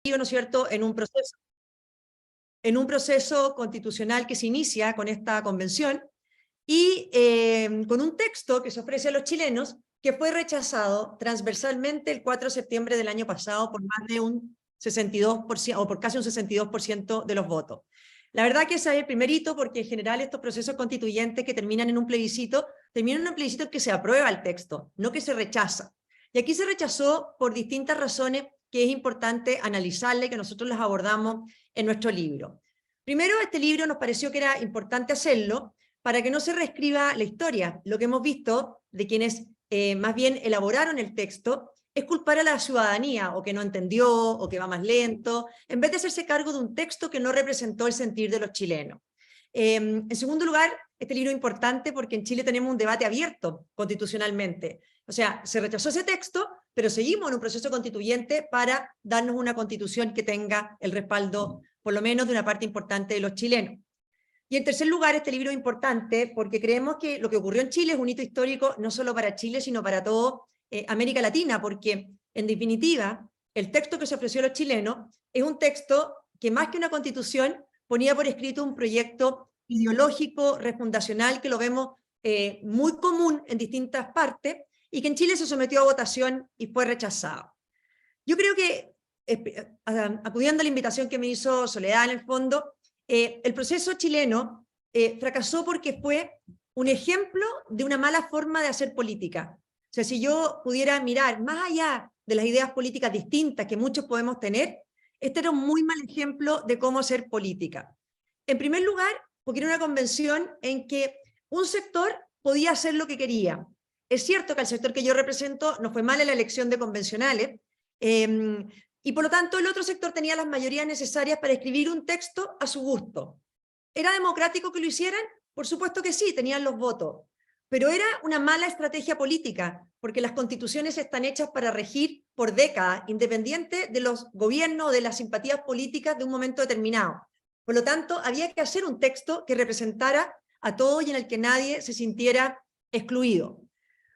¿no es cierto?, en un proceso constitucional que se inicia con esta convención y con un texto que se ofrece a los chilenos que fue rechazado transversalmente el 4 de septiembre del año pasado por más de un 62%, o por casi un 62% de los votos. La verdad que ese es el primer hito, porque en general estos procesos constituyentes que terminan en un plebiscito, terminan en un plebiscito en que se aprueba el texto, no que se rechaza. Y aquí se rechazó por distintas razones que es importante analizarle, que nosotros las abordamos en nuestro libro. Primero, este libro nos pareció que era importante hacerlo para que no se reescriba la historia. Lo que hemos visto de quienes más bien elaboraron el texto es culpar a la ciudadanía, o que no entendió, o que va más lento, en vez de hacerse cargo de un texto que no representó el sentir de los chilenos. En segundo lugar, este libro es importante porque en Chile tenemos un debate abierto constitucionalmente. O sea, se rechazó ese texto, pero seguimos en un proceso constituyente para darnos una constitución que tenga el respaldo, por lo menos, de una parte importante de los chilenos. Y en tercer lugar, este libro es importante porque creemos que lo que ocurrió en Chile es un hito histórico no solo para Chile, sino para toda América Latina, porque, en definitiva, el texto que se ofreció a los chilenos es un texto que, más que una constitución, ponía por escrito un proyecto ideológico, refundacional, que lo vemos muy común en distintas partes, y que en Chile se sometió a votación y fue rechazado. Yo creo que, acudiendo a la invitación que me hizo Soledad en el fondo, el proceso chileno fracasó porque fue un ejemplo de una mala forma de hacer política. O sea, si yo pudiera mirar más allá de las ideas políticas distintas que muchos podemos tener, este era un muy mal ejemplo de cómo hacer política. En primer lugar, porque era una convención en que un sector podía hacer lo que quería. Es cierto que al sector que yo represento no fue mal en la elección de convencionales, y por lo tanto el otro sector tenía las mayorías necesarias para escribir un texto a su gusto. ¿Era democrático que lo hicieran? Por supuesto que sí, tenían los votos. Pero era una mala estrategia política, porque las constituciones están hechas para regir por décadas, independiente de los gobiernos o de las simpatías políticas de un momento determinado. Por lo tanto, había que hacer un texto que representara a todos y en el que nadie se sintiera excluido.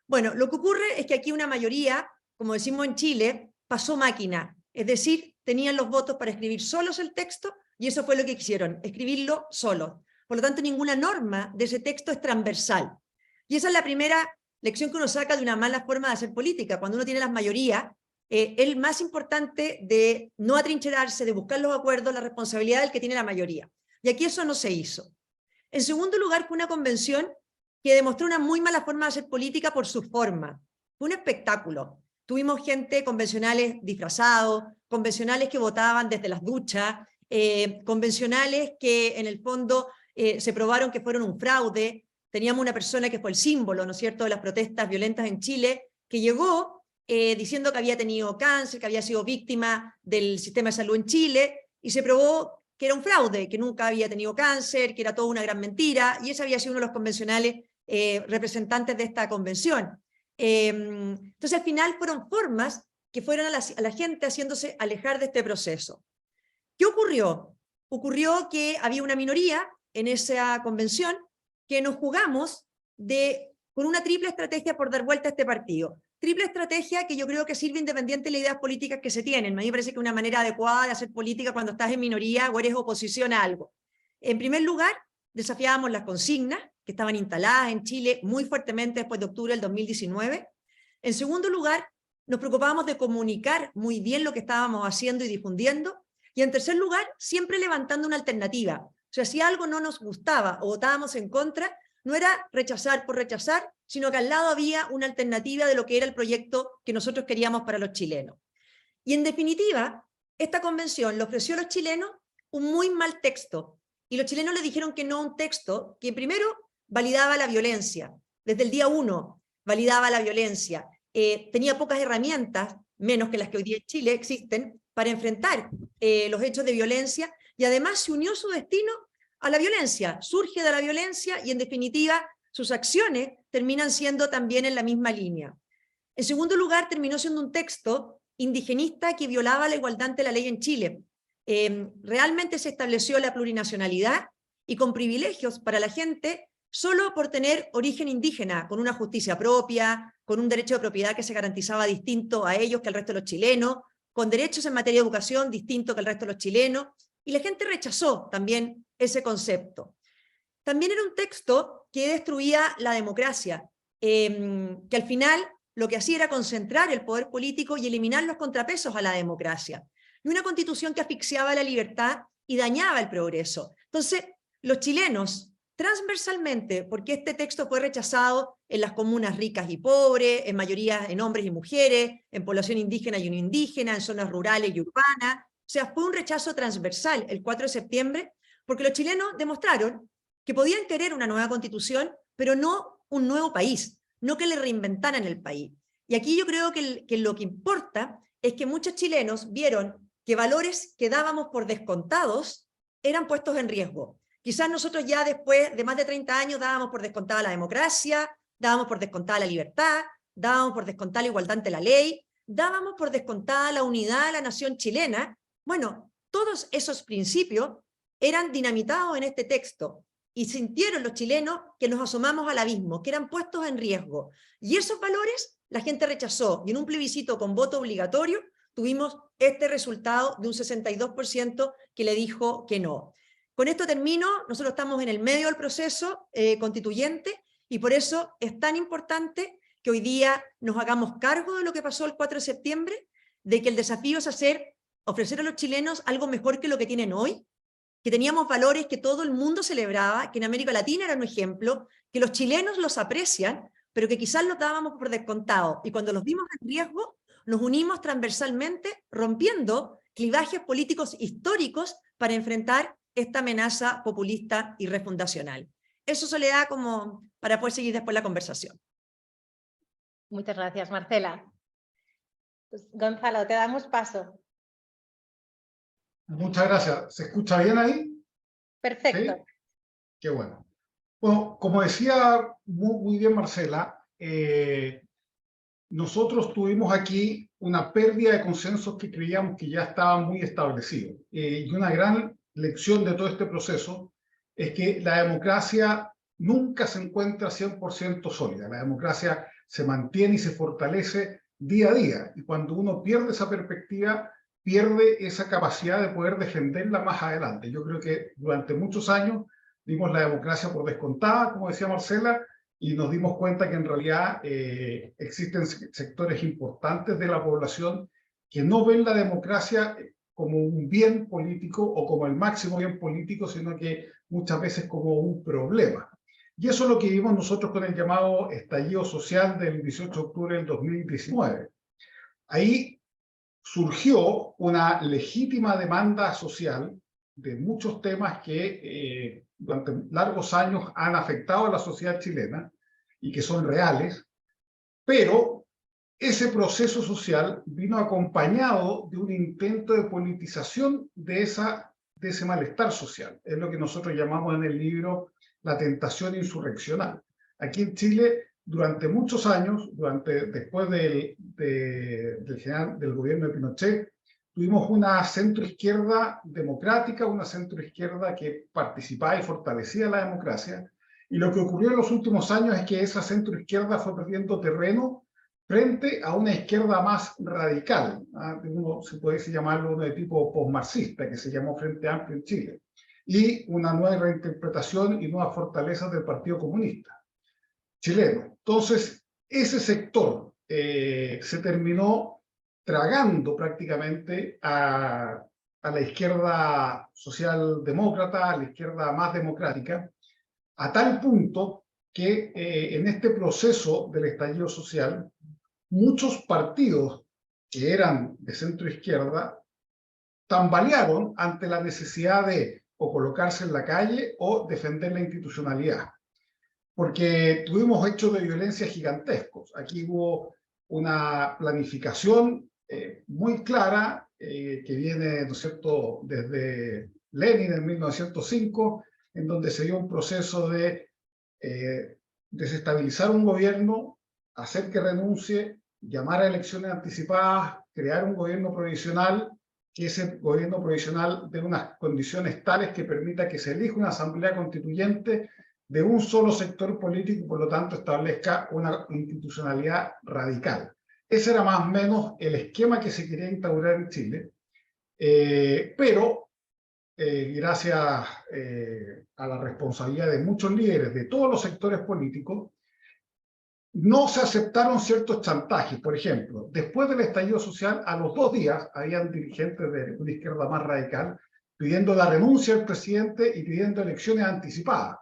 Bueno, lo que ocurre es que aquí una mayoría, como decimos en Chile, pasó máquina, es decir, tenían los votos para escribir solos el texto, y eso fue lo que quisieron, escribirlo solos. Por lo tanto, ninguna norma de ese texto es transversal. Y esa es la primera lección que uno saca de una mala forma de hacer política. Cuando uno tiene las mayorías, es más importante de no atrincherarse, de buscar los acuerdos, la responsabilidad del que tiene la mayoría. Y aquí eso no se hizo. En segundo lugar, fue una convención que demostró una muy mala forma de hacer política por su forma. Fue un espectáculo. Tuvimos gente, convencionales disfrazados, convencionales que votaban desde las duchas, convencionales que en el fondo se probaron que fueron un fraude. Teníamos una persona que fue el símbolo, ¿no es cierto?, de las protestas violentas en Chile, que llegó diciendo que había tenido cáncer, que había sido víctima del sistema de salud en Chile, y se probó que era un fraude, que nunca había tenido cáncer, que era toda una gran mentira, y ese había sido uno de los convencionales representantes de esta convención. Entonces, al final fueron formas que fueron a la gente haciéndose alejar de este proceso. ¿Qué ocurrió? Ocurrió que había una minoría en esa convención que nos jugamos con una triple estrategia por dar vuelta a este partido. Triple estrategia que yo creo que sirve independiente de las ideas políticas que se tienen. A mí me parece que es una manera adecuada de hacer política cuando estás en minoría o eres oposición a algo. En primer lugar, desafiábamos las consignas que estaban instaladas en Chile muy fuertemente después de octubre del 2019. En segundo lugar, nos preocupábamos de comunicar muy bien lo que estábamos haciendo y difundiendo. Y en tercer lugar, siempre levantando una alternativa. O sea, si algo no nos gustaba o votábamos en contra, no era rechazar por rechazar, sino que al lado había una alternativa de lo que era el proyecto que nosotros queríamos para los chilenos. Y en definitiva, esta convención le ofreció a los chilenos un muy mal texto, y los chilenos le dijeron que no a un texto que primero validaba la violencia, desde el día 1 validaba la violencia, tenía pocas herramientas, menos que las que hoy día en Chile existen, para enfrentar los hechos de violencia, y además se unió su destino a la violencia, surge de la violencia, y en definitiva sus acciones terminan siendo también en la misma línea. En segundo lugar, terminó siendo un texto indigenista que violaba la igualdad ante la ley en Chile. Realmente se estableció la plurinacionalidad y con privilegios para la gente solo por tener origen indígena, con una justicia propia, con un derecho de propiedad que se garantizaba distinto a ellos que al resto de los chilenos, con derechos en materia de educación distinto que el resto de los chilenos, y la gente rechazó también ese concepto. También era un texto que destruía la democracia, que al final lo que hacía era concentrar el poder político y eliminar los contrapesos a la democracia. Y una constitución que asfixiaba la libertad y dañaba el progreso. Entonces, los chilenos, transversalmente, porque este texto fue rechazado en las comunas ricas y pobres, en mayoría en hombres y mujeres, en población indígena y no indígena, en zonas rurales y urbanas, o sea, fue un rechazo transversal el 4 de septiembre, porque los chilenos demostraron que podían querer una nueva constitución, pero no un nuevo país, no que le reinventaran el país. Y aquí yo creo que lo que importa es que muchos chilenos vieron que valores que dábamos por descontados eran puestos en riesgo. Quizás nosotros ya después de más de 30 años dábamos por descontada la democracia, dábamos por descontada la libertad, dábamos por descontada la igualdad ante la ley, dábamos por descontada la unidad de la nación chilena. Bueno, todos esos principios eran dinamitados en este texto y sintieron los chilenos que nos asomamos al abismo, que eran puestos en riesgo. Y esos valores la gente rechazó, y en un plebiscito con voto obligatorio tuvimos este resultado de un 62% que le dijo que no. Con esto termino. Nosotros estamos en el medio del proceso constituyente, y por eso es tan importante que hoy día nos hagamos cargo de lo que pasó el 4 de septiembre, de que el desafío es ofrecer a los chilenos algo mejor que lo que tienen hoy, que teníamos valores que todo el mundo celebraba, que en América Latina eran un ejemplo, que los chilenos los aprecian, pero que quizás los dábamos por descontado. Y cuando los vimos en riesgo, nos unimos transversalmente, rompiendo clivajes políticos históricos para enfrentar esta amenaza populista y refundacional. Eso se le da como para poder seguir después la conversación. Muchas gracias, Marcela. Pues, Gonzalo, te damos paso. Muchas gracias. ¿Se escucha bien ahí? Perfecto. ¿Sí? Qué bueno. Bueno, como decía muy bien Marcela, nosotros tuvimos aquí una pérdida de consensos que creíamos que ya estaban muy establecidos. Y una gran lección de todo este proceso es que la democracia nunca se encuentra 100% sólida. La democracia se mantiene y se fortalece día a día. Y cuando uno pierde esa perspectiva, pierde esa capacidad de poder defenderla más adelante. Yo creo que durante muchos años dimos la democracia por descontada, como decía Marcela, y nos dimos cuenta que en realidad existen sectores importantes de la población que no ven la democracia como un bien político o como el máximo bien político, sino que muchas veces como un problema. Y eso es lo que vimos nosotros con el llamado estallido social del 18 de octubre del 2019. Ahí surgió una legítima demanda social de muchos temas que durante largos años han afectado a la sociedad chilena y que son reales, pero ese proceso social vino acompañado de un intento de politización de ese malestar social. Es lo que nosotros llamamos en el libro la tentación insurreccional. Aquí en Chile, durante muchos años, después del gobierno de Pinochet, tuvimos una centroizquierda democrática, una centroizquierda que participaba y fortalecía la democracia, y lo que ocurrió en los últimos años es que esa centroizquierda fue perdiendo terreno frente a una izquierda más radical, uno se puede llamarlo de tipo postmarxista, que se llamó Frente Amplio en Chile, y una nueva reinterpretación y nuevas fortalezas del Partido Comunista chileno. Entonces, ese sector se terminó tragando prácticamente a la izquierda socialdemócrata, a la izquierda más democrática, a tal punto que en este proceso del estallido social, muchos partidos que eran de centro izquierda tambalearon ante la necesidad de o colocarse en la calle o defender la institucionalidad, porque tuvimos hechos de violencia gigantescos. Aquí hubo una planificación muy clara que viene, ¿no es cierto?, desde Lenin en 1905, en donde se dio un proceso de desestabilizar un gobierno, hacer que renuncie, llamar a elecciones anticipadas, crear un gobierno provisional, que ese gobierno provisional dé unas condiciones tales que permita que se elija una asamblea constituyente de un solo sector político y por lo tanto establezca una institucionalidad radical. Ese era más o menos el esquema que se quería instaurar en Chile, pero gracias a la responsabilidad de muchos líderes de todos los sectores políticos, no se aceptaron ciertos chantajes. Por ejemplo, después del estallido social, a los 2 días, habían dirigentes de una izquierda más radical pidiendo la renuncia del presidente y pidiendo elecciones anticipadas.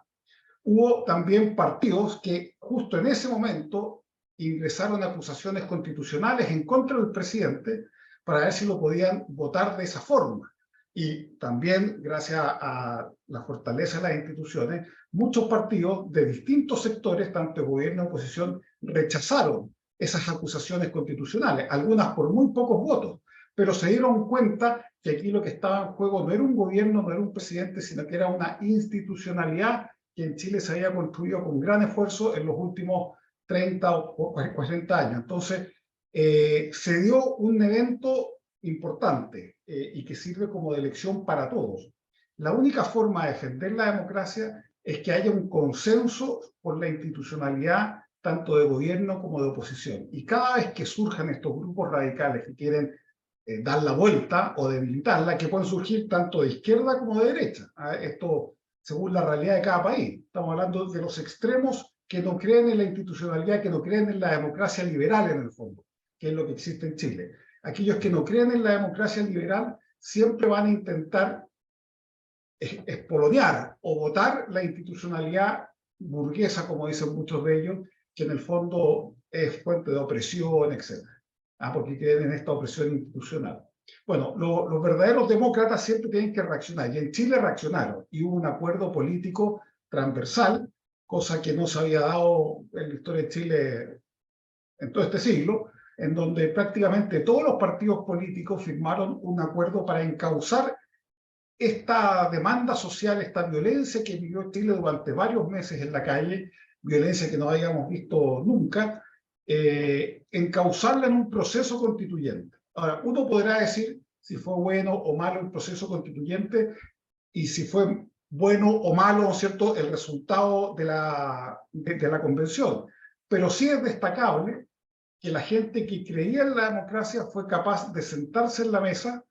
Hubo también partidos que justo en ese momento ingresaron acusaciones constitucionales en contra del presidente para ver si lo podían votar de esa forma. Y también, gracias a la fortaleza de las instituciones, muchos partidos de distintos sectores, tanto de gobierno y oposición, rechazaron esas acusaciones constitucionales, algunas por muy pocos votos, pero se dieron cuenta que aquí lo que estaba en juego no era un gobierno, no era un presidente, sino que era una institucionalidad que en Chile se había construido con gran esfuerzo en los últimos 30 o 40 años. Entonces, se dio un evento importante y que sirve como de lección para todos. La única forma de defender la democracia es que haya un consenso por la institucionalidad tanto de gobierno como de oposición. Y cada vez que surjan estos grupos radicales que quieren dar la vuelta o debilitarla, que pueden surgir tanto de izquierda como de derecha. Esto según la realidad de cada país. Estamos hablando de los extremos que no creen en la institucionalidad, que no creen en la democracia liberal en el fondo, que es lo que existe en Chile. Aquellos que no creen en la democracia liberal siempre van a intentar espolonear o votar la institucionalidad burguesa, como dicen muchos de ellos, que en el fondo es fuente de opresión, etc. Porque creen en esta opresión institucional. Bueno, los verdaderos demócratas siempre tienen que reaccionar, y en Chile reaccionaron, y hubo un acuerdo político transversal, cosa que no se había dado en la historia de Chile en todo este siglo, en donde prácticamente todos los partidos políticos firmaron un acuerdo para encauzar esta demanda social, esta violencia que vivió Chile durante varios meses en la calle, violencia que no habíamos visto nunca, encauzarla en un proceso constituyente. Ahora, uno podrá decir si fue bueno o malo el proceso constituyente y si fue bueno o malo, ¿cierto?, el resultado de la convención. Pero sí es destacable que la gente que creía en la democracia fue capaz de sentarse en la mesa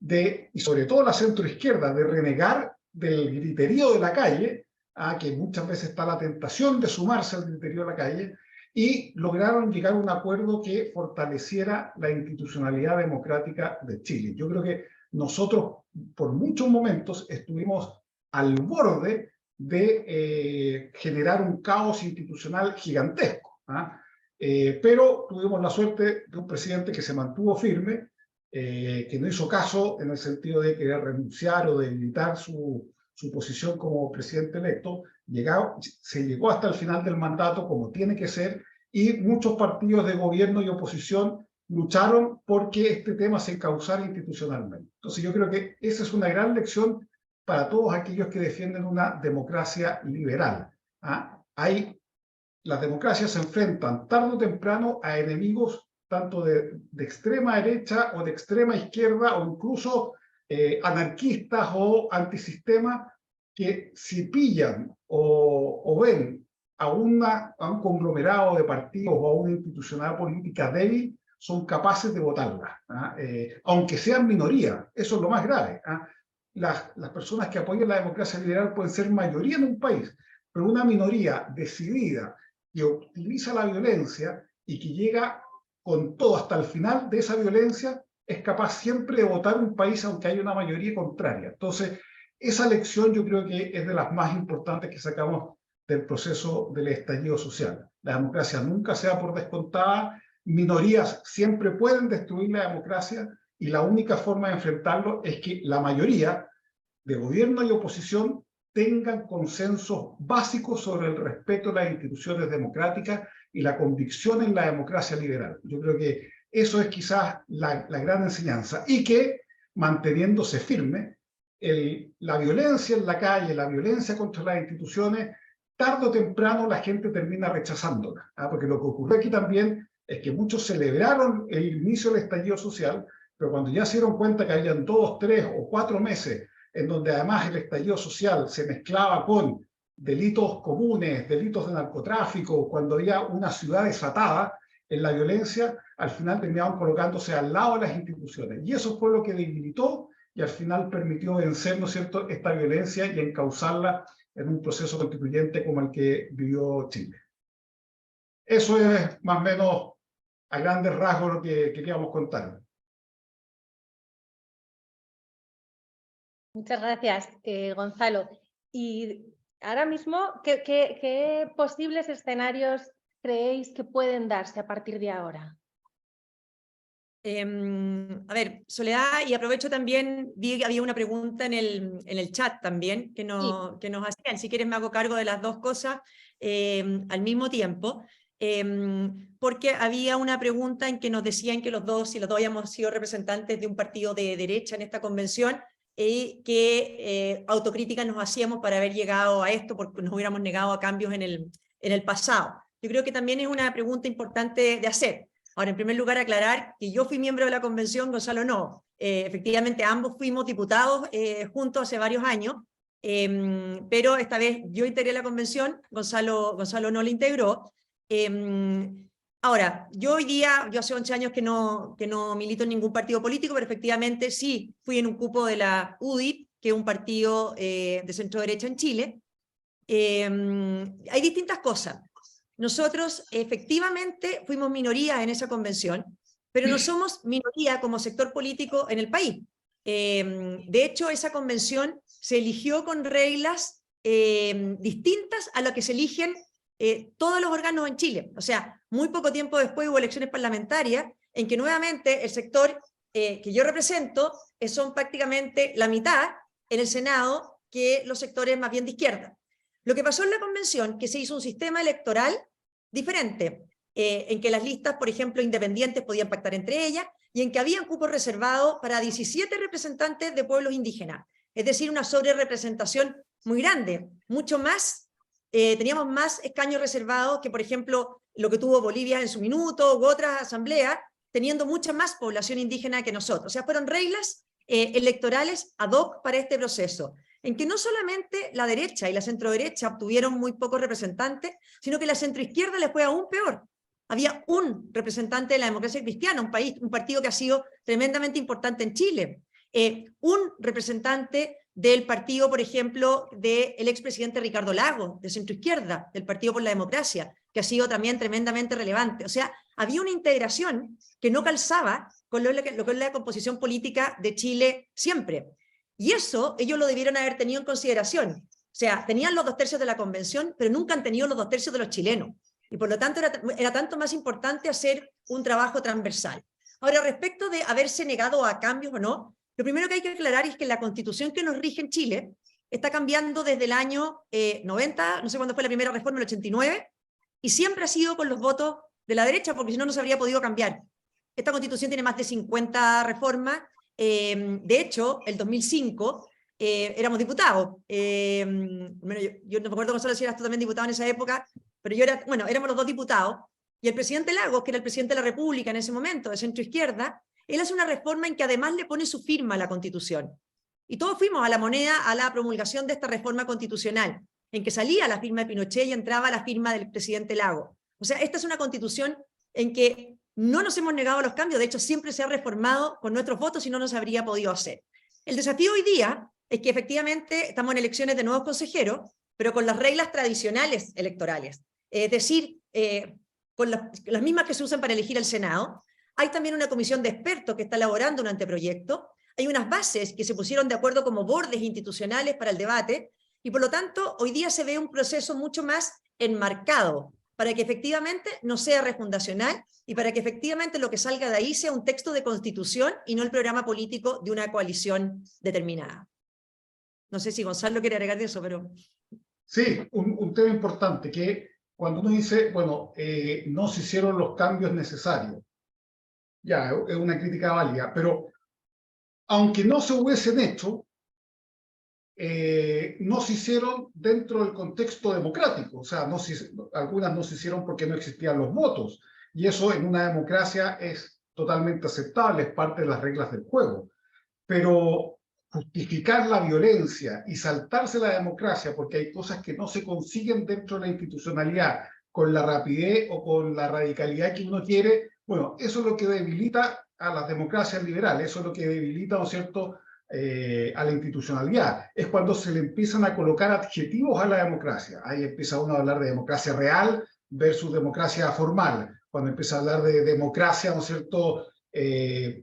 y sobre todo la centroizquierda, de renegar del griterío de la calle, que muchas veces está la tentación de sumarse al griterío de la calle, y lograron llegar a un acuerdo que fortaleciera la institucionalidad democrática de Chile. Yo creo que nosotros por muchos momentos estuvimos al borde de generar un caos institucional gigantesco, pero tuvimos la suerte de un presidente que se mantuvo firme, que no hizo caso en el sentido de querer renunciar o de debilitar su posición como presidente electo. Se llegó hasta el final del mandato como tiene que ser, y muchos partidos de gobierno y oposición lucharon porque este tema se encauzara institucionalmente. Entonces yo creo que esa es una gran lección para todos aquellos que defienden una democracia liberal. Las democracias se enfrentan tarde o temprano a enemigos tanto de extrema derecha o de extrema izquierda, o incluso anarquistas o antisistema, que si pillan o ven a un conglomerado de partidos o a una institucionalidad política débil, son capaces de votarla, aunque sean minoría. Eso es lo más grave. Las personas que apoyan la democracia liberal pueden ser mayoría en un país, pero una minoría decidida que utiliza la violencia y que llega con todo hasta el final de esa violencia, es capaz siempre de votar un país aunque haya una mayoría contraria. Entonces, esa lección yo creo que es de las más importantes que sacamos del proceso del estallido social. La democracia nunca se da por descontada, minorías siempre pueden destruir la democracia, y la única forma de enfrentarlo es que la mayoría de gobierno y oposición tengan consensos básicos sobre el respeto a las instituciones democráticas y la convicción en la democracia liberal. Yo creo que eso es quizás la gran enseñanza, y que manteniéndose firme, la violencia en la calle, la violencia contra las instituciones, tarde o temprano la gente termina rechazándola, porque lo que ocurrió aquí también es que muchos celebraron el inicio del estallido social, pero cuando ya se dieron cuenta que habían 2, 3 o 4 meses en donde además el estallido social se mezclaba con delitos comunes, delitos de narcotráfico, cuando había una ciudad desatada, en la violencia, al final terminaban colocándose al lado de las instituciones. Y eso fue lo que debilitó y al final permitió vencer, ¿no es cierto?, esta violencia y encauzarla en un proceso constituyente como el que vivió Chile. Eso es más o menos a grandes rasgos lo que queríamos contar. Muchas gracias, Gonzalo. Y ahora mismo, ¿qué posibles escenarios creéis que pueden darse a partir de ahora? A ver, Soledad, y aprovecho también, vi que había una pregunta en el chat también que nos hacían. Si quieres me hago cargo de las dos cosas al mismo tiempo, porque había una pregunta en que nos decían que si los dos habíamos sido representantes de un partido de derecha en esta convención, qué autocrítica nos hacíamos para haber llegado a esto, porque nos hubiéramos negado a cambios en el pasado. Yo creo que también es una pregunta importante de hacer. Ahora, en primer lugar, aclarar que yo fui miembro de la convención, Gonzalo no. Efectivamente, ambos fuimos diputados juntos hace varios años, pero esta vez yo integré la convención, Gonzalo no la integró. Ahora, yo hace 11 años que no milito en ningún partido político, pero efectivamente sí fui en un cupo de la UDI, que es un partido de centro derecha en Chile. Hay distintas cosas. Nosotros efectivamente fuimos minoría en esa convención, pero no somos minoría como sector político en el país. De hecho, esa convención se eligió con reglas distintas a las que se eligen todos los órganos en Chile. O sea, muy poco tiempo después hubo elecciones parlamentarias en que nuevamente el sector que yo represento son prácticamente la mitad en el Senado que los sectores más bien de izquierda. Lo que pasó en la convención, que se hizo un sistema electoral diferente, en que las listas, por ejemplo, independientes podían pactar entre ellas, y en que había un cupo reservado para 17 representantes de pueblos indígenas, es decir, una sobrerepresentación muy grande, mucho más, teníamos más escaños reservados que, por ejemplo, lo que tuvo Bolivia en su minuto, u otras asambleas, teniendo mucha más población indígena que nosotros. O sea, fueron reglas electorales ad hoc para este proceso, en que no solamente la derecha y la centroderecha obtuvieron muy pocos representantes, sino que la centroizquierda les fue aún peor. Había un representante de la democracia cristiana, un partido que ha sido tremendamente importante en Chile, un representante del partido, por ejemplo, del expresidente Ricardo Lagos, de centroizquierda, del Partido por la Democracia, que ha sido también tremendamente relevante. O sea, había una integración que no calzaba con lo que es la composición política de Chile siempre. Y eso ellos lo debieron haber tenido en consideración. O sea, tenían los 2/3 de la convención, pero nunca han tenido los 2/3 de los chilenos. Y por lo tanto era tanto más importante hacer un trabajo transversal. Ahora, respecto de haberse negado a cambios o no, lo primero que hay que aclarar es que la constitución que nos rige en Chile está cambiando desde el año 90, no sé cuándo fue la primera reforma, el 89, y siempre ha sido con los votos de la derecha, porque si no, no se habría podido cambiar. Esta constitución tiene más de 50 reformas. De hecho, el 2005 éramos diputados. Bueno, yo no me acuerdo, Gonzalo, si eras tú también diputado en esa época, pero éramos los dos diputados, y el presidente Lagos, que era el presidente de la República en ese momento, de centro izquierda, él hace una reforma en que además le pone su firma a la Constitución. Y todos fuimos a la moneda a la promulgación de esta reforma constitucional, en que salía la firma de Pinochet y entraba la firma del presidente Lagos. O sea, esta es una constitución en que no nos hemos negado a los cambios, de hecho siempre se ha reformado con nuestros votos y no nos habría podido hacer. El desafío hoy día es que efectivamente estamos en elecciones de nuevos consejeros, pero con las reglas tradicionales electorales, es decir, con las mismas que se usan para elegir el Senado. Hay también una comisión de expertos que está elaborando un anteproyecto, hay unas bases que se pusieron de acuerdo como bordes institucionales para el debate, y por lo tanto hoy día se ve un proceso mucho más enmarcado, para que efectivamente no sea refundacional y para que efectivamente lo que salga de ahí sea un texto de constitución y no el programa político de una coalición determinada. No sé si Gonzalo quiere agregar de eso, pero... Sí, un tema importante, que cuando uno dice, bueno, no se hicieron los cambios necesarios, ya, es una crítica válida, pero aunque no se hubiesen hecho, no se hicieron dentro del contexto democrático, o sea, algunas no se hicieron porque no existían los votos, y eso en una democracia es totalmente aceptable, es parte de las reglas del juego. Pero justificar la violencia y saltarse la democracia porque hay cosas que no se consiguen dentro de la institucionalidad con la rapidez o con la radicalidad que uno quiere. Bueno, eso es lo que debilita a las democracias liberales, eso es lo que debilita, ¿no es cierto?, a la institucionalidad. Es cuando se le empiezan a colocar adjetivos a la democracia. Ahí empieza uno a hablar de democracia real versus democracia formal. Cuando empieza a hablar de democracia, ¿no es cierto?,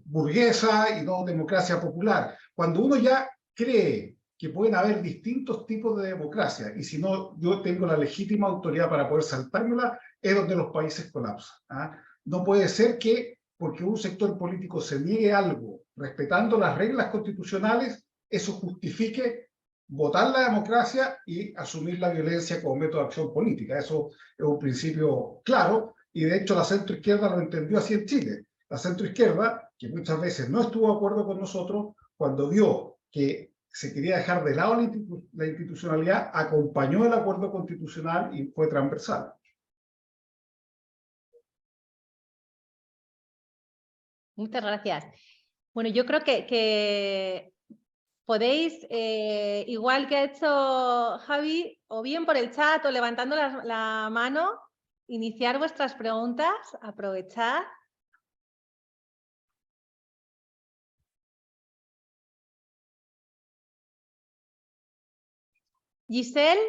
burguesa y no democracia popular. Cuando uno ya cree que pueden haber distintos tipos de democracia, y si no, yo tengo la legítima autoridad para poder saltármela, es donde los países colapsan. ¿Ah? No puede ser que, porque un sector político se niegue algo, respetando las reglas constitucionales, eso justifique votar la democracia y asumir la violencia como método de acción política. Eso es un principio claro, y de hecho la centroizquierda lo entendió así en Chile. La centroizquierda, que muchas veces no estuvo de acuerdo con nosotros, cuando vio que se quería dejar de lado la institucionalidad, acompañó el acuerdo constitucional y fue transversal. Muchas gracias. Bueno, yo creo que podéis, igual que ha hecho Javi, o bien por el chat o levantando la mano, iniciar vuestras preguntas, aprovechar. Giselle,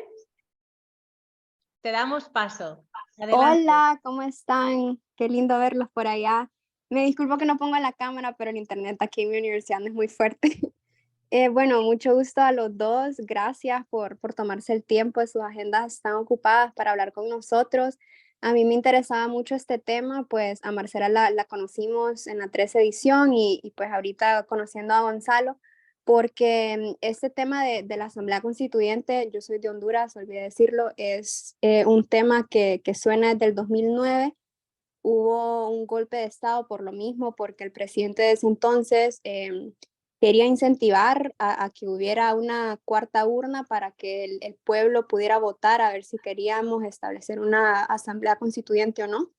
te damos paso. Adelante. Hola, ¿cómo están? Qué lindo verlos por allá. Me disculpo que no pongo la cámara, pero el internet aquí en mi universidad no es muy fuerte. Bueno, mucho gusto a los dos. Gracias por tomarse el tiempo de sus agendas tan ocupadas para hablar con nosotros. A mí me interesaba mucho este tema, pues a Marcela la conocimos en la 13 edición y pues ahorita conociendo a Gonzalo, porque este tema de la Asamblea Constituyente, yo soy de Honduras, olvidé decirlo, es un tema que suena desde el 2009. Hubo un golpe de Estado por lo mismo, porque el presidente de ese entonces quería incentivar a que hubiera una cuarta urna para que el pueblo pudiera votar a ver si queríamos establecer una asamblea constituyente o no.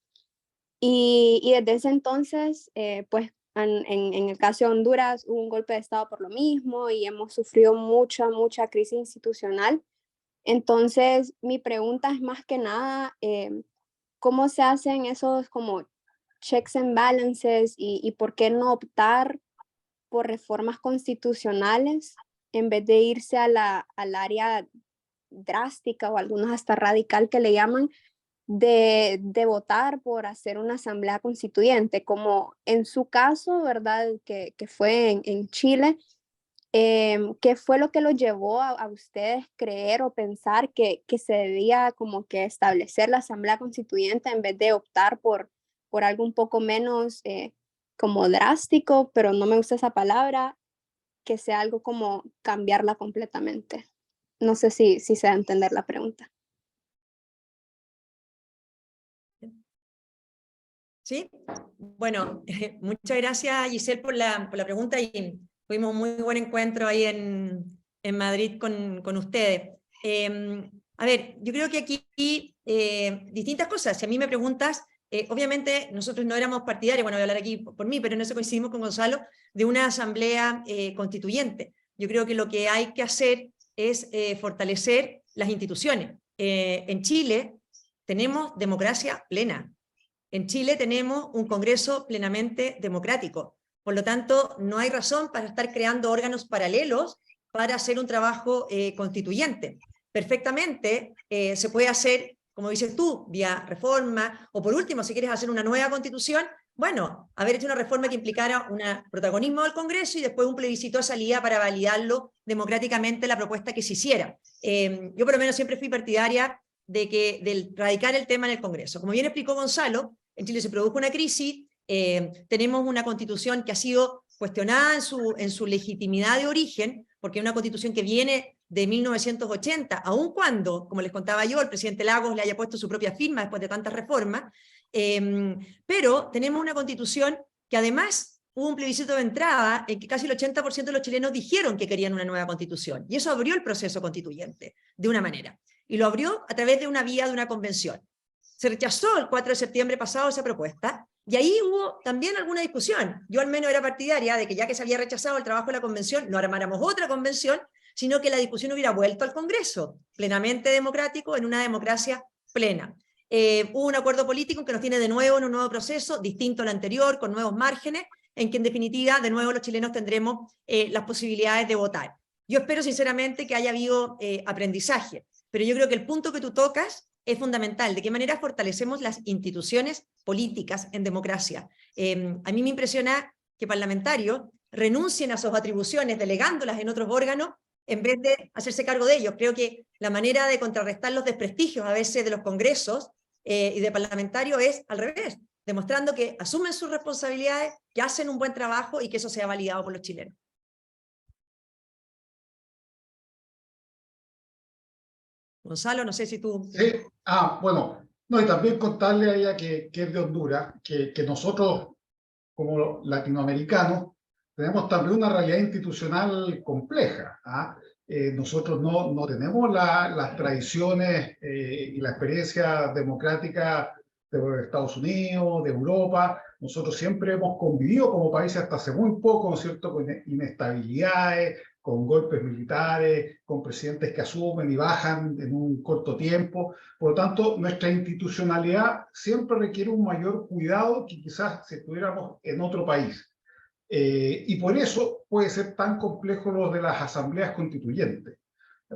Y desde ese entonces, pues en el caso de Honduras hubo un golpe de Estado por lo mismo y hemos sufrido mucha crisis institucional. Entonces, mi pregunta es más que nada, ¿cómo se hacen esos como checks and balances y por qué no optar por reformas constitucionales en vez de irse al área drástica o algunos hasta radical que le llaman de votar por hacer una asamblea constituyente, como en su caso, ¿verdad? Que fue en Chile. ¿Qué fue lo que los llevó a ustedes creer o pensar que se debía como que establecer la asamblea constituyente en vez de optar por algo un poco menos como drástico, pero no me gusta esa palabra, que sea algo como cambiarla completamente? No sé si se va a entender la pregunta. ¿Sí? Bueno, muchas gracias, Giselle, por la pregunta, y tuvimos un muy buen encuentro ahí en Madrid con ustedes. A ver, yo creo que aquí distintas cosas. Si a mí me preguntas, obviamente nosotros no éramos partidarios, bueno, voy a hablar aquí por mí, pero en eso coincidimos con Gonzalo, de una asamblea constituyente. Yo creo que lo que hay que hacer es fortalecer las instituciones. En Chile tenemos democracia plena. En Chile tenemos un Congreso plenamente democrático. Por lo tanto, no hay razón para estar creando órganos paralelos para hacer un trabajo constituyente. Perfectamente se puede hacer, como dices tú, vía reforma, o por último, si quieres hacer una nueva constitución, bueno, haber hecho una reforma que implicara un protagonismo del Congreso y después un plebiscito de salida para validarlo democráticamente la propuesta que se hiciera. Yo por lo menos siempre fui partidaria del radicar el tema en el Congreso. Como bien explicó Gonzalo, en Chile se produjo una crisis, tenemos una constitución que ha sido cuestionada en su legitimidad de origen, porque es una constitución que viene de 1980, aun cuando, como les contaba yo, el presidente Lagos le haya puesto su propia firma después de tantas reformas, pero tenemos una constitución que además hubo un plebiscito de entrada en que casi el 80% de los chilenos dijeron que querían una nueva constitución, y eso abrió el proceso constituyente de una manera, y lo abrió a través de una vía de una convención. Se rechazó el 4 de septiembre pasado esa propuesta, y ahí hubo también alguna discusión. Yo al menos era partidaria de que ya que se había rechazado el trabajo de la convención, no armáramos otra convención, sino que la discusión hubiera vuelto al Congreso, plenamente democrático, en una democracia plena. hubo un acuerdo político que nos tiene de nuevo en un nuevo proceso, distinto al anterior, con nuevos márgenes, en que en definitiva, de nuevo, los chilenos tendremos las posibilidades de votar. Yo espero sinceramente que haya habido aprendizaje, pero yo creo que el punto que tú tocas es fundamental, de qué manera fortalecemos las instituciones políticas en democracia. A mí me impresiona que parlamentarios renuncien a sus atribuciones delegándolas en otros órganos en vez de hacerse cargo de ellos. Creo que la manera de contrarrestar los desprestigios a veces de los congresos y de parlamentarios es al revés, demostrando que asumen sus responsabilidades, que hacen un buen trabajo y que eso sea validado por los chilenos. Gonzalo, no sé si tú... Sí. Bueno, no, y también contarle a ella que es de Honduras, que nosotros, como latinoamericanos, tenemos también una realidad institucional compleja. Nosotros no tenemos las tradiciones y la experiencia democrática de Estados Unidos, de Europa. Nosotros siempre hemos convivido como países hasta hace muy poco, ¿no es cierto?, con inestabilidades, con golpes militares, con presidentes que asumen y bajan en un corto tiempo. Por lo tanto, nuestra institucionalidad siempre requiere un mayor cuidado que quizás si estuviéramos en otro país. Y por eso puede ser tan complejo lo de las asambleas constituyentes.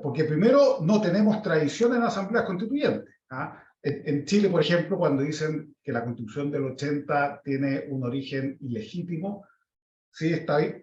Porque primero, no tenemos tradición en asambleas constituyentes. En Chile, por ejemplo, cuando dicen que la Constitución del 80 tiene un origen ilegítimo, sí,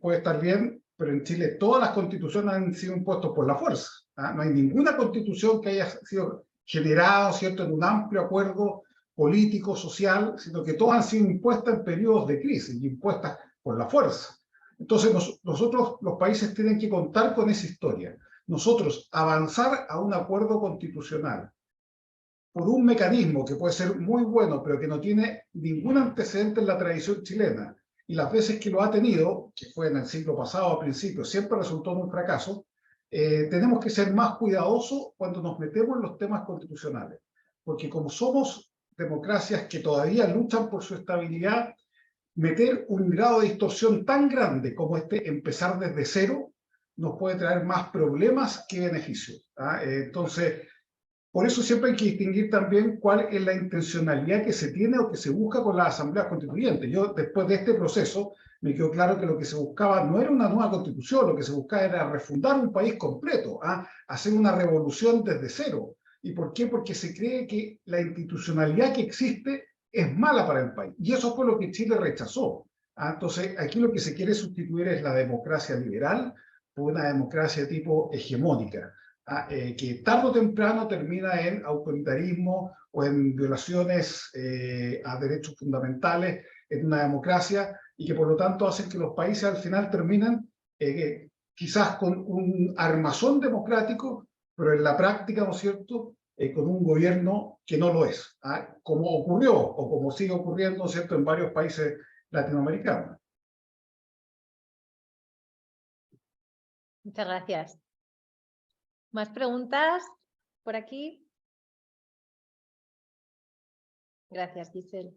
puede estar bien, pero en Chile todas las constituciones han sido impuestas por la fuerza. No hay ninguna constitución que haya sido generada, ¿cierto?, en un amplio acuerdo político, social, sino que todas han sido impuestas en periodos de crisis y impuestas por la fuerza. Entonces nosotros, los países, tienen que contar con esa historia. Nosotros avanzar a un acuerdo constitucional por un mecanismo que puede ser muy bueno, pero que no tiene ningún antecedente en la tradición chilena, y las veces que lo ha tenido, que fue en el siglo pasado a principios, siempre resultó en un fracaso, tenemos que ser más cuidadosos cuando nos metemos en los temas constitucionales, porque como somos democracias que todavía luchan por su estabilidad, meter un grado de distorsión tan grande como empezar desde cero, nos puede traer más problemas que beneficios. Entonces, por eso siempre hay que distinguir también cuál es la intencionalidad que se tiene o que se busca con las asambleas constituyentes. Yo, después de este proceso, me quedó claro que lo que se buscaba no era una nueva constitución, lo que se buscaba era refundar un país completo, hacer una revolución desde cero. ¿Y por qué? Porque se cree que la institucionalidad que existe es mala para el país. Y eso fue lo que Chile rechazó. Entonces, aquí lo que se quiere sustituir es la democracia liberal por una democracia tipo hegemónica. Que tarde o temprano termina en autoritarismo o en violaciones a derechos fundamentales en una democracia, y que por lo tanto hacen que los países al final terminan quizás con un armazón democrático, pero en la práctica, ¿no es cierto?, con un gobierno que no lo es, como ocurrió o como sigue ocurriendo, ¿no es cierto?, en varios países latinoamericanos. Muchas gracias. ¿Más preguntas por aquí? Gracias, Giselle.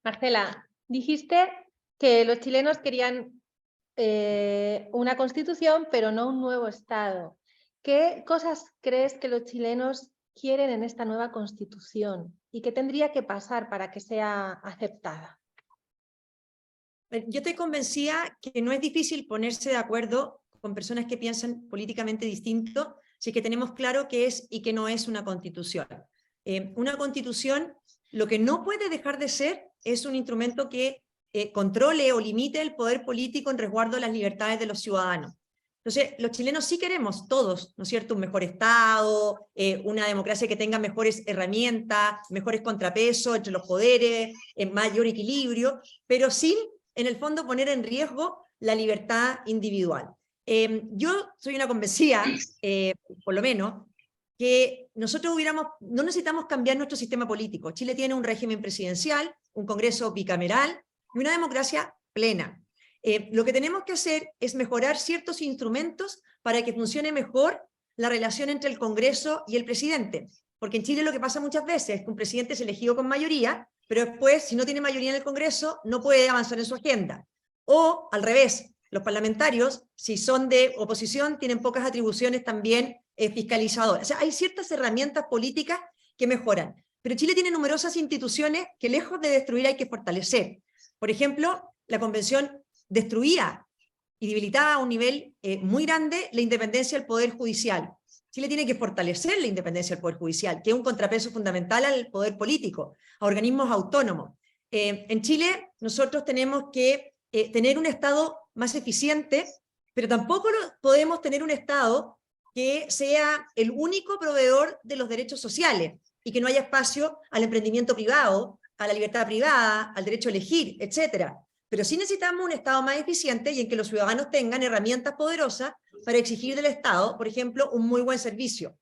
Marcela, dijiste que los chilenos querían una constitución, pero no un nuevo Estado. ¿Qué cosas crees que los chilenos quieren en esta nueva constitución? ¿Y qué tendría que pasar para que sea aceptada? Yo estoy convencida que no es difícil ponerse de acuerdo con personas que piensan políticamente distinto, si es que tenemos claro qué es y qué no es una constitución. Una constitución, lo que no puede dejar de ser, es un instrumento que controle o limite el poder político en resguardo de las libertades de los ciudadanos. Entonces, los chilenos sí queremos todos, ¿no es cierto?, un mejor Estado, una democracia que tenga mejores herramientas, mejores contrapesos entre los poderes, mayor equilibrio, pero sin, en el fondo, poner en riesgo la libertad individual. Yo soy una convencida, por lo menos, que nosotros no necesitamos cambiar nuestro sistema político. Chile tiene un régimen presidencial, un Congreso bicameral y una democracia plena. Lo que tenemos que hacer es mejorar ciertos instrumentos para que funcione mejor la relación entre el Congreso y el presidente. Porque en Chile lo que pasa muchas veces es que un presidente es elegido con mayoría, pero después, si no tiene mayoría en el Congreso, no puede avanzar en su agenda. O, al revés, los parlamentarios, si son de oposición, tienen pocas atribuciones también fiscalizadoras. O sea, hay ciertas herramientas políticas que mejoran. Pero Chile tiene numerosas instituciones que lejos de destruir hay que fortalecer. Por ejemplo, la Convención destruía y debilitaba a un nivel muy grande la independencia del Poder Judicial. Chile tiene que fortalecer la independencia del Poder Judicial, que es un contrapeso fundamental al poder político, a organismos autónomos. En Chile nosotros tenemos que tener un Estado más eficiente, pero tampoco podemos tener un Estado que sea el único proveedor de los derechos sociales y que no haya espacio al emprendimiento privado, a la libertad privada, al derecho a elegir, etc. Pero sí necesitamos un Estado más eficiente y en que los ciudadanos tengan herramientas poderosas para exigir del Estado, por ejemplo, un muy buen servicio.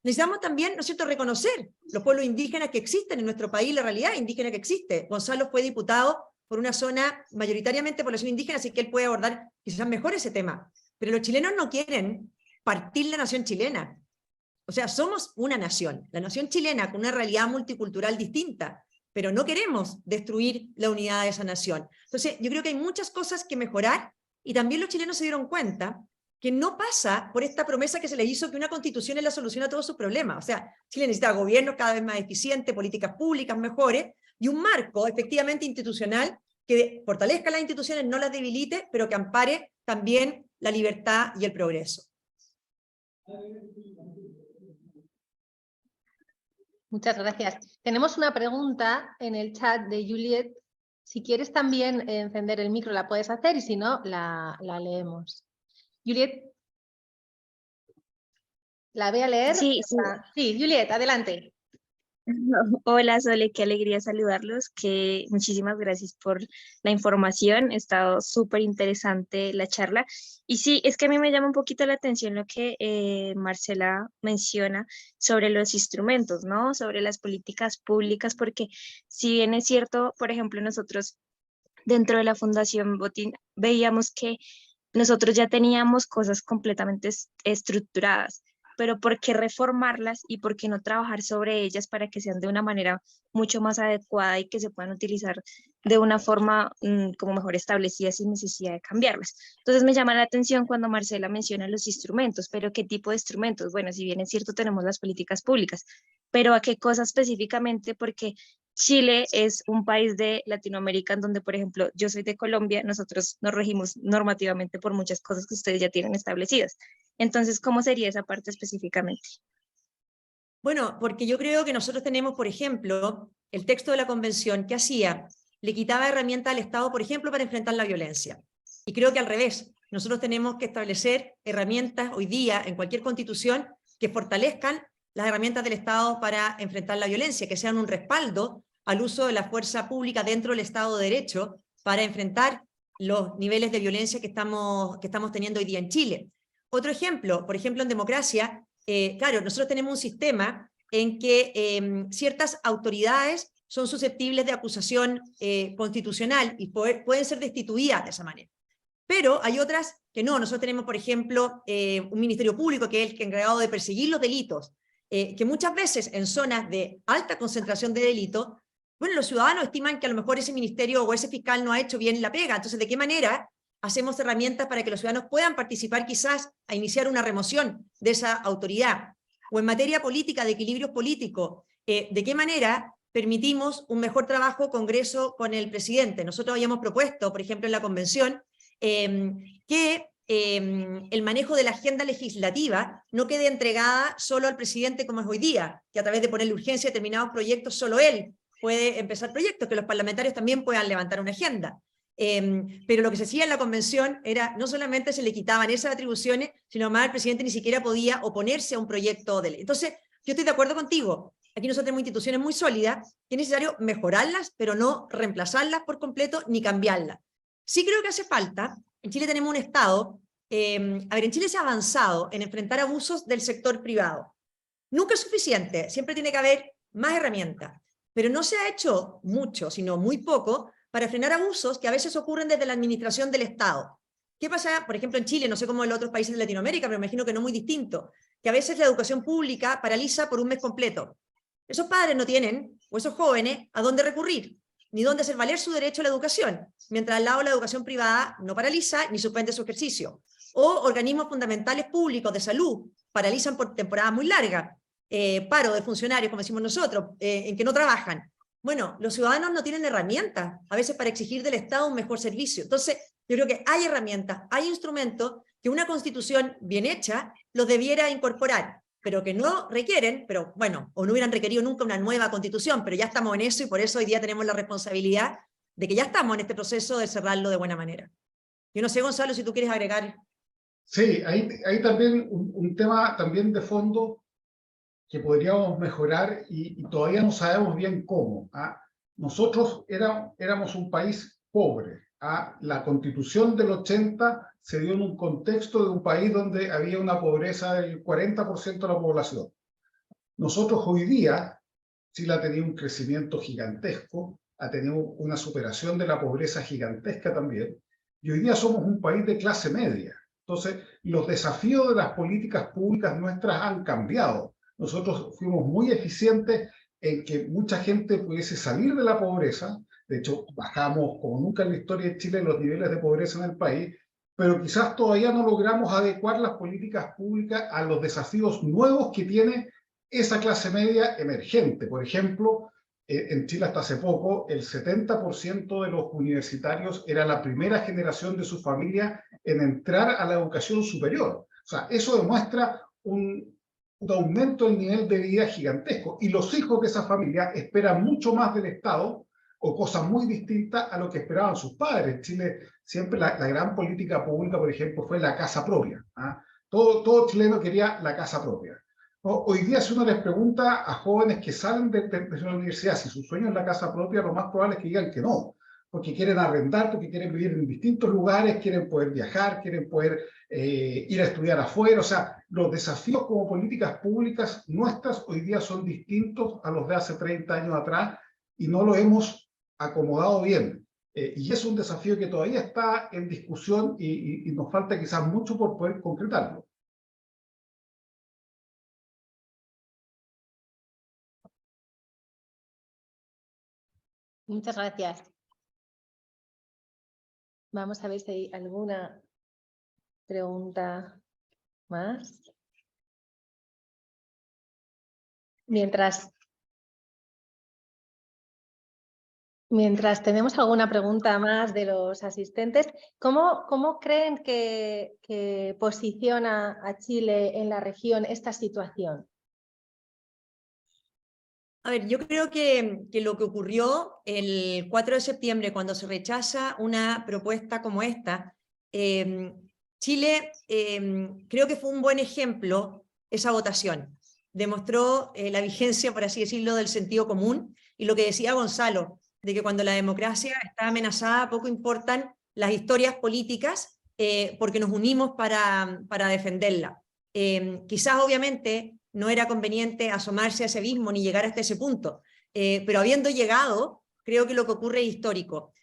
Necesitamos también, ¿no es cierto?, reconocer los pueblos indígenas que existen en nuestro país, la realidad indígena que existe. Gonzalo fue diputado por una zona mayoritariamente población indígena, así que él puede abordar quizás mejor ese tema. Pero los chilenos no quieren partir la nación chilena. O sea, somos una nación, la nación chilena con una realidad multicultural distinta, pero no queremos destruir la unidad de esa nación. Entonces, yo creo que hay muchas cosas que mejorar, y también los chilenos se dieron cuenta que no pasa por esta promesa que se les hizo que una constitución es la solución a todos sus problemas. O sea, Chile necesita gobiernos cada vez más eficientes, políticas públicas mejores, y un marco efectivamente institucional que fortalezca las instituciones, no las debilite, pero que ampare también la libertad y el progreso. Muchas gracias. Tenemos una pregunta en el chat de Juliet. Si quieres también encender el micro la puedes hacer, y si no, la leemos. Juliet, ¿la voy a leer? Sí, sí. Sí, Juliet, adelante. Hola Sole, qué alegría saludarlos, muchísimas gracias por la información, ha estado súper interesante la charla. Y sí, es que a mí me llama un poquito la atención lo que Marcela menciona sobre los instrumentos, ¿no? Sobre las políticas públicas, porque si bien es cierto, por ejemplo, nosotros dentro de la Fundación Botín veíamos que nosotros ya teníamos cosas completamente estructuradas, pero ¿por qué reformarlas y por qué no trabajar sobre ellas para que sean de una manera mucho más adecuada y que se puedan utilizar de una forma como mejor establecida sin necesidad de cambiarlas? Entonces me llama la atención cuando Marcela menciona los instrumentos, pero ¿qué tipo de instrumentos? Bueno, si bien es cierto tenemos las políticas públicas, pero ¿a qué cosa específicamente? Porque Chile es un país de Latinoamérica en donde, por ejemplo, yo soy de Colombia, nosotros nos regimos normativamente por muchas cosas que ustedes ya tienen establecidas. Entonces, ¿cómo sería esa parte específicamente? Bueno, porque yo creo que nosotros tenemos, por ejemplo, el texto de la Convención que hacía, le quitaba herramientas al Estado, por ejemplo, para enfrentar la violencia. Y creo que al revés, nosotros tenemos que establecer herramientas hoy día en cualquier constitución que fortalezcan las herramientas del Estado para enfrentar la violencia, que sean un respaldo al uso de la fuerza pública dentro del Estado de Derecho para enfrentar los niveles de violencia que estamos teniendo hoy día en Chile. Otro ejemplo, por ejemplo, en democracia, claro, nosotros tenemos un sistema en que ciertas autoridades son susceptibles de acusación constitucional y pueden ser destituidas de esa manera. Pero hay otras que no. Nosotros tenemos, por ejemplo, un ministerio público que es el encargado de perseguir los delitos, que muchas veces en zonas de alta concentración de delitos, bueno, los ciudadanos estiman que a lo mejor ese ministerio o ese fiscal no ha hecho bien la pega. Entonces, ¿de qué manera hacemos herramientas para que los ciudadanos puedan participar quizás a iniciar una remoción de esa autoridad? O en materia política, de equilibrios políticos, ¿de qué manera permitimos un mejor trabajo Congreso con el presidente? Nosotros habíamos propuesto, por ejemplo, en la Convención, que el manejo de la agenda legislativa no quede entregada solo al presidente como es hoy día, que a través de ponerle urgencia a determinados proyectos, solo él puede empezar proyectos, que los parlamentarios también puedan levantar una agenda. Pero lo que se hacía en la Convención era, no solamente se le quitaban esas atribuciones, sino además el presidente ni siquiera podía oponerse a un proyecto de ley. Entonces, yo estoy de acuerdo contigo. Aquí nosotros tenemos instituciones muy sólidas, que es necesario mejorarlas, pero no reemplazarlas por completo ni cambiarlas. Sí creo que hace falta. En Chile tenemos un Estado, en Chile se ha avanzado en enfrentar abusos del sector privado. Nunca es suficiente, siempre tiene que haber más herramientas, pero no se ha hecho mucho, sino muy poco, para frenar abusos que a veces ocurren desde la administración del Estado. ¿Qué pasa, por ejemplo, en Chile? No sé cómo en los otros países de Latinoamérica, pero me imagino que no muy distinto, que a veces la educación pública paraliza por un mes completo. Esos padres no tienen, o esos jóvenes, a dónde recurrir, ni dónde hacer valer su derecho a la educación, mientras al lado la educación privada no paraliza ni suspende su ejercicio. O organismos fundamentales públicos de salud paralizan por temporadas muy largas. paro de funcionarios, como decimos nosotros, en que no trabajan. Bueno, los ciudadanos no tienen herramientas, a veces para exigir del Estado un mejor servicio. Entonces, yo creo que hay herramientas, hay instrumentos que una constitución bien hecha los debiera incorporar, pero que no requieren, pero bueno, o no hubieran requerido nunca una nueva constitución, pero ya estamos en eso y por eso hoy día tenemos la responsabilidad de que ya estamos en este proceso de cerrarlo de buena manera. Yo no sé, Gonzalo, si tú quieres agregar. Sí, hay también un tema también de fondo que podríamos mejorar y todavía no sabemos bien cómo. Nosotros éramos un país pobre. La Constitución del 80 se dio en un contexto de un país donde había una pobreza del 40% de la población. Nosotros hoy día, Chile ha tenido un crecimiento gigantesco, ha tenido una superación de la pobreza gigantesca también, y hoy día somos un país de clase media. Entonces, los desafíos de las políticas públicas nuestras han cambiado. Nosotros fuimos muy eficientes en que mucha gente pudiese salir de la pobreza. De hecho, bajamos como nunca en la historia de Chile los niveles de pobreza en el país, pero quizás todavía no logramos adecuar las políticas públicas a los desafíos nuevos que tiene esa clase media emergente. Por ejemplo, en Chile hasta hace poco, el 70% de los universitarios era la primera generación de su familia en entrar a la educación superior. O sea, eso demuestra un aumento del nivel de vida gigantesco. Y los hijos de esa familia esperan mucho más del Estado o cosas muy distintas a lo que esperaban sus padres. En Chile siempre la gran política pública, por ejemplo, fue la casa propia. Todo chileno quería la casa propia. Hoy día, si uno les pregunta a jóvenes que salen de la universidad si su sueño es la casa propia, lo más probable es que digan que no, porque quieren arrendar, porque quieren vivir en distintos lugares, quieren poder viajar, quieren poder ir a estudiar afuera. O sea, los desafíos como políticas públicas nuestras hoy día son distintos a los de hace 30 años atrás y no lo hemos acomodado bien. Y es un desafío que todavía está en discusión y nos falta quizás mucho por poder concretarlo. Muchas gracias. Vamos a ver si hay alguna pregunta más. Mientras tenemos alguna pregunta más de los asistentes, ¿cómo creen que posiciona a Chile en la región esta situación? A ver, yo creo que lo que ocurrió el 4 de septiembre, cuando se rechaza una propuesta como esta, Chile creo que fue un buen ejemplo esa votación. Demostró la vigencia, por así decirlo, del sentido común, y lo que decía Gonzalo, de que cuando la democracia está amenazada, poco importan las historias políticas, porque nos unimos para defenderla. Quizás, obviamente, no era conveniente asomarse a ese abismo ni llegar hasta ese punto, pero habiendo llegado, creo que lo que ocurre es histórico,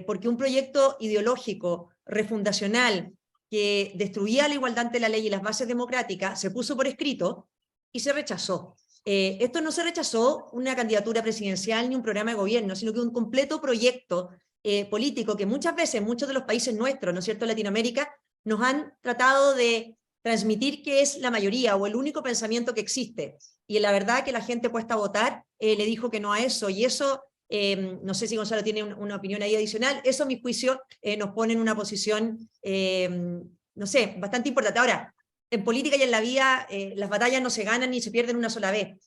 porque un proyecto ideológico, refundacional, que destruía la igualdad ante la ley y las bases democráticas, se puso por escrito y se rechazó. Esto no se rechazó una candidatura presidencial ni un programa de gobierno, sino que un completo proyecto político que muchas veces muchos de los países nuestros, ¿no es cierto?, Latinoamérica, nos han tratado de transmitir que es la mayoría o el único pensamiento que existe. Y la verdad que la gente puesta a votar le dijo que no a eso, y eso, no sé si Gonzalo tiene una opinión ahí adicional, eso a mi juicio nos pone en una posición, no sé, bastante importante. Ahora, en política y en la vida, las batallas no se ganan ni se pierden una sola vez.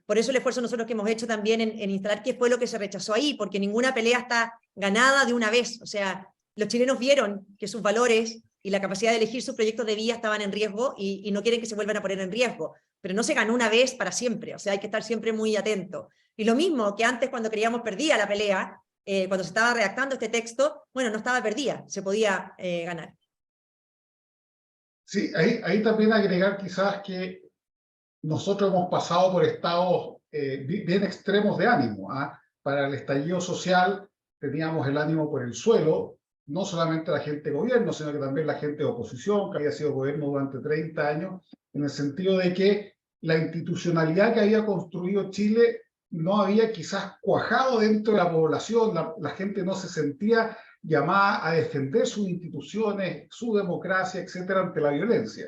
Por eso el esfuerzo nosotros que hemos hecho también en instalar qué fue lo que se rechazó ahí, porque ninguna pelea está ganada de una vez. O sea, los chilenos vieron que sus valores y la capacidad de elegir sus proyectos de vida estaban en riesgo y no quieren que se vuelvan a poner en riesgo. Pero no se ganó una vez para siempre, o sea, hay que estar siempre muy atento. Y lo mismo que antes cuando creíamos perdida la pelea, cuando se estaba redactando este texto, bueno, no estaba perdida, se podía ganar. Sí, ahí también agregar quizás que nosotros hemos pasado por estados bien extremos de ánimo. Para el estallido social teníamos el ánimo por el suelo, no solamente la gente de gobierno, sino que también la gente de oposición, que había sido gobierno durante 30 años, en el sentido de que la institucionalidad que había construido Chile no había quizás cuajado dentro de la población, la gente no se sentía llamada a defender sus instituciones, su democracia, etcétera, ante la violencia.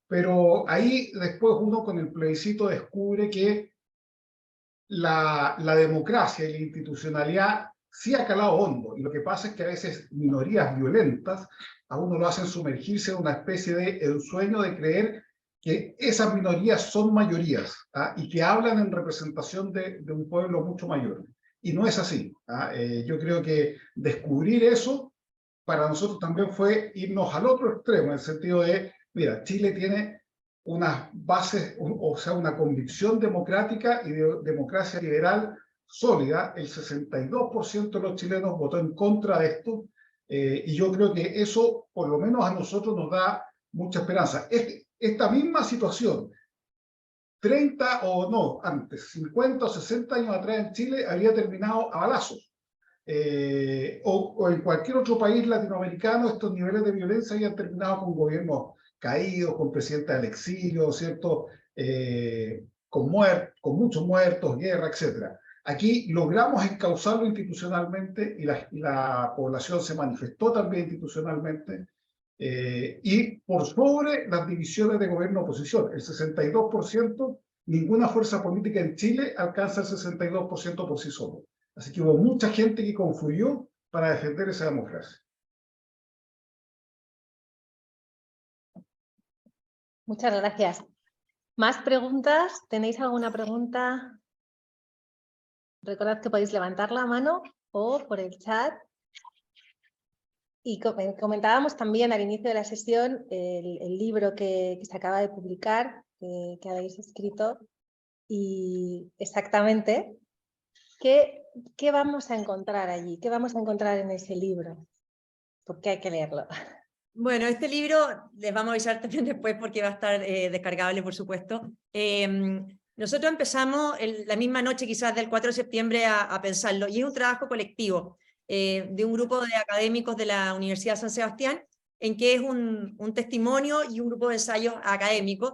pero ahí después uno con el plebiscito descubre que la democracia y la institucionalidad sí ha calado hondo, y lo que pasa es que a veces minorías violentas a uno lo hacen sumergirse en una especie de ensueño de creer que esas minorías son mayorías, y que hablan en representación de un pueblo mucho mayor. Y no es así. Yo creo que descubrir eso para nosotros también fue irnos al otro extremo, en el sentido de, mira, Chile tiene unas bases, o sea, una convicción democrática y de democracia liberal sólida. El 62% de los chilenos votó en contra de esto, y yo creo que eso, por lo menos a nosotros, nos da mucha esperanza. Esta misma situación, 30 o no, antes, 50 o 60 años atrás en Chile, había terminado a balazos. O en cualquier otro país latinoamericano, estos niveles de violencia habían terminado con gobiernos caídos, con presidentes al exilio, ¿cierto? Con muchos muertos, guerra, etc. Aquí logramos encauzarlo institucionalmente, y la población se manifestó también institucionalmente, y por sobre las divisiones de gobierno-oposición. El 62%, ninguna fuerza política en Chile alcanza el 62% por sí solo. Así que hubo mucha gente que confluyó para defender esa democracia. Muchas gracias. ¿Más preguntas? ¿Tenéis alguna pregunta? Recordad que podéis levantar la mano o por el chat. Y comentábamos también al inicio de la sesión el libro que se acaba de publicar, que habéis escrito, y exactamente ¿qué vamos a encontrar allí? ¿Qué vamos a encontrar en ese libro? Porque hay que leerlo. Bueno, este libro les vamos a avisar también después porque va a estar descargable, por supuesto. Nosotros empezamos la misma noche, quizás del 4 de septiembre, a pensarlo, y es un trabajo colectivo de un grupo de académicos de la Universidad de San Sebastián, en que es un testimonio y un grupo de ensayos académicos.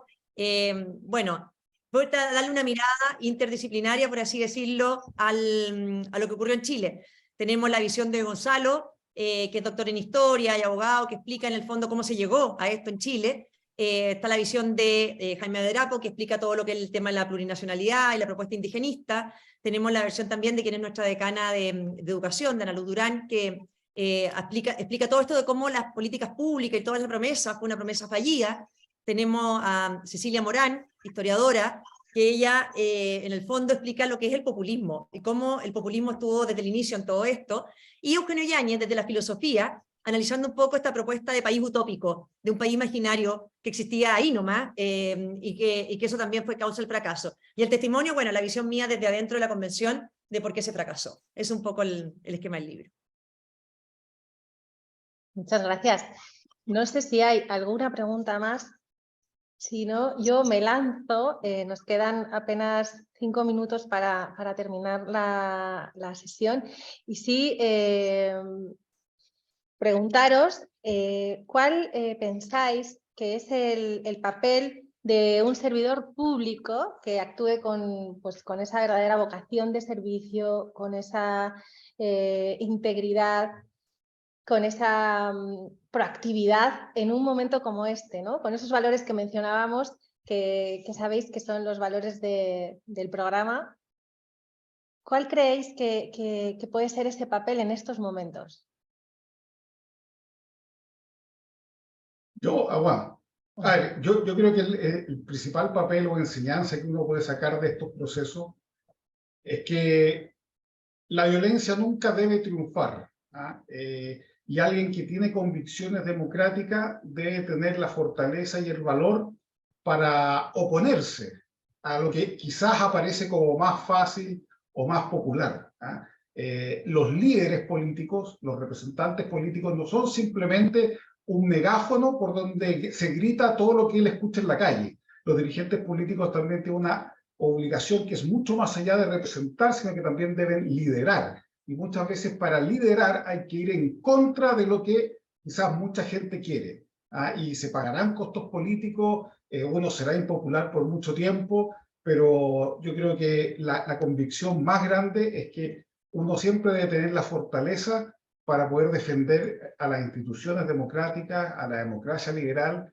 Bueno, voy a darle una mirada interdisciplinaria, por así decirlo, a lo que ocurrió en Chile. Tenemos la visión de Gonzalo, que es doctor en historia y abogado, que explica en el fondo cómo se llegó a esto en Chile. Está la visión de Jaime Adrapo, que explica todo lo que es el tema de la plurinacionalidad y la propuesta indigenista. Tenemos la versión también de quien es nuestra decana de educación, de Ana Luz Durán, que explica todo esto de cómo las políticas públicas y todas las promesas fue una promesa fallida. Tenemos a Cecilia Morán, historiadora, que ella en el fondo explica lo que es el populismo y cómo el populismo estuvo desde el inicio en todo esto, y Eugenio Yáñez desde la filosofía, analizando un poco esta propuesta de país utópico, de un país imaginario que existía ahí nomás, y que eso también fue causa del fracaso. Y el testimonio, bueno, la visión mía desde adentro de la convención de por qué se fracasó. Es un poco el esquema del libro. Muchas gracias. No sé si hay alguna pregunta más. Si no, yo me lanzo. Nos quedan apenas 5 minutos para terminar la sesión. Y sí, preguntaros cuál pensáis que es el papel de un servidor público que actúe con esa verdadera vocación de servicio, con esa integridad, con esa proactividad en un momento como este, ¿no? Con esos valores que mencionábamos, que sabéis que son los valores del programa. ¿Cuál creéis que puede ser ese papel en estos momentos? Bueno, a ver, yo creo que el principal papel o enseñanza que uno puede sacar de estos procesos es que la violencia nunca debe triunfar, y alguien que tiene convicciones democráticas debe tener la fortaleza y el valor para oponerse a lo que quizás aparece como más fácil o más popular. Los líderes políticos, los representantes políticos, no son simplemente un megáfono por donde se grita todo lo que él escucha en la calle. Los dirigentes políticos también tienen una obligación que es mucho más allá de representar, sino que también deben liderar. Y muchas veces para liderar hay que ir en contra de lo que quizás mucha gente quiere. Y se pagarán costos políticos, uno será impopular por mucho tiempo, pero yo creo que la convicción más grande es que uno siempre debe tener la fortaleza para poder defender a las instituciones democráticas, a la democracia liberal,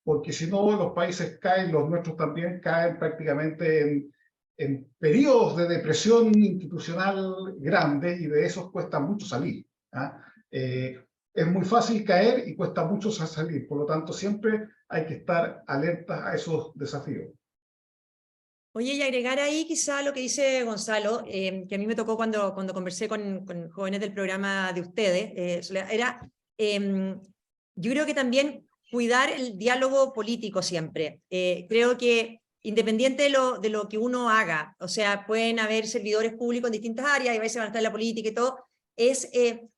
porque si no los países caen, los nuestros también caen prácticamente en periodos de depresión institucional grande, y de esos cuesta mucho salir. ¿Ah? Es muy fácil caer y cuesta mucho salir, por lo tanto siempre hay que estar alertas a esos desafíos. Oye, y agregar ahí quizá lo que dice Gonzalo, que a mí me tocó cuando conversé con jóvenes del programa de ustedes, era, yo creo que también cuidar el diálogo político siempre. Creo que independiente de lo que uno haga, o sea, pueden haber servidores públicos en distintas áreas, y a veces van a estar en la política y todo, es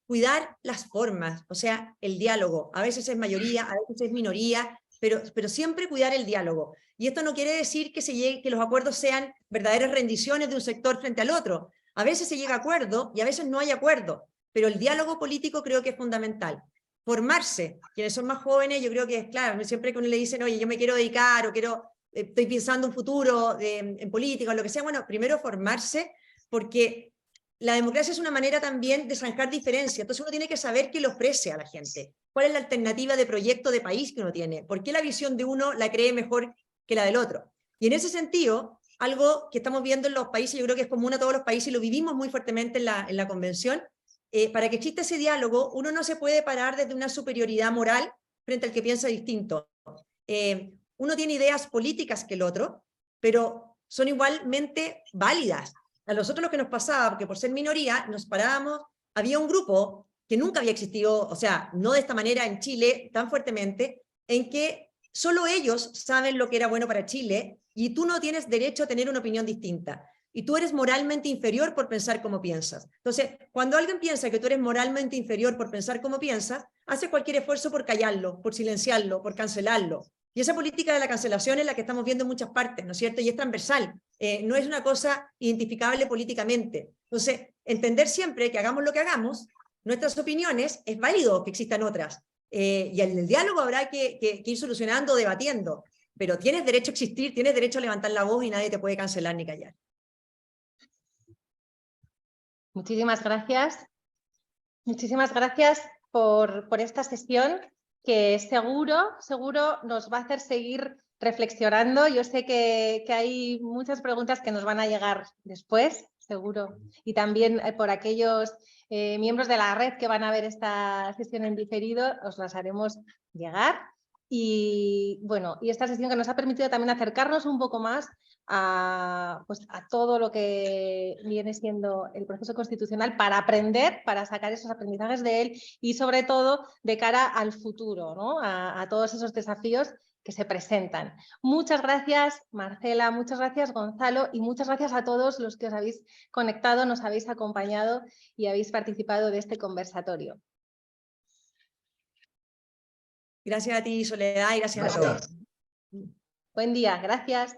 cuidar las formas, o sea, el diálogo. A veces es mayoría, a veces es minoría, pero siempre cuidar el diálogo. Y esto no quiere decir que los acuerdos sean verdaderas rendiciones de un sector frente al otro. A veces se llega a acuerdo y a veces no hay acuerdo, pero el diálogo político creo que es fundamental. Formarse, quienes son más jóvenes, yo creo que es claro, siempre que uno le dicen, oye, yo me quiero dedicar o estoy pensando un futuro en política o lo que sea, bueno, primero formarse, porque la democracia es una manera también de zanjar diferencias, entonces uno tiene que saber qué le ofrece a la gente, cuál es la alternativa de proyecto de país que uno tiene, por qué la visión de uno la cree mejor que la del otro. Y en ese sentido, algo que estamos viendo en los países, yo creo que es común a todos los países y lo vivimos muy fuertemente en la convención, para que exista ese diálogo, uno no se puede parar desde una superioridad moral frente al que piensa distinto. Uno tiene ideas políticas que el otro, pero son igualmente válidas. A nosotros lo que nos pasaba, porque por ser minoría, nos parábamos, había un grupo que nunca había existido, o sea, no de esta manera en Chile tan fuertemente, en que solo ellos saben lo que era bueno para Chile y tú no tienes derecho a tener una opinión distinta. Y tú eres moralmente inferior por pensar como piensas. Entonces, cuando alguien piensa que tú eres moralmente inferior por pensar como piensas, hace cualquier esfuerzo por callarlo, por silenciarlo, por cancelarlo. Y esa política de la cancelación es la que estamos viendo en muchas partes, ¿no es cierto? Y es transversal, no es una cosa identificable políticamente. Entonces, entender siempre que hagamos lo que hagamos, nuestras opiniones, es válido que existan otras. Y en el diálogo habrá que ir solucionando, debatiendo. Pero tienes derecho a existir, tienes derecho a levantar la voz y nadie te puede cancelar ni callar. Muchísimas gracias. Muchísimas gracias por esta sesión, que seguro nos va a hacer seguir reflexionando. Yo sé que hay muchas preguntas que nos van a llegar después, seguro. Y también por aquellos miembros de la red que van a ver esta sesión en diferido, os las haremos llegar. Y bueno, y esta sesión que nos ha permitido también acercarnos un poco más a todo lo que viene siendo el proceso constitucional, para aprender, para sacar esos aprendizajes de él y sobre todo de cara al futuro, ¿no? a todos esos desafíos que se presentan. Muchas gracias, Marcela, muchas gracias, Gonzalo, y muchas gracias a todos los que os habéis conectado, nos habéis acompañado y habéis participado de este conversatorio. Gracias a ti, Soledad, y gracias a todos. Buen día, gracias.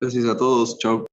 Gracias a todos, chao.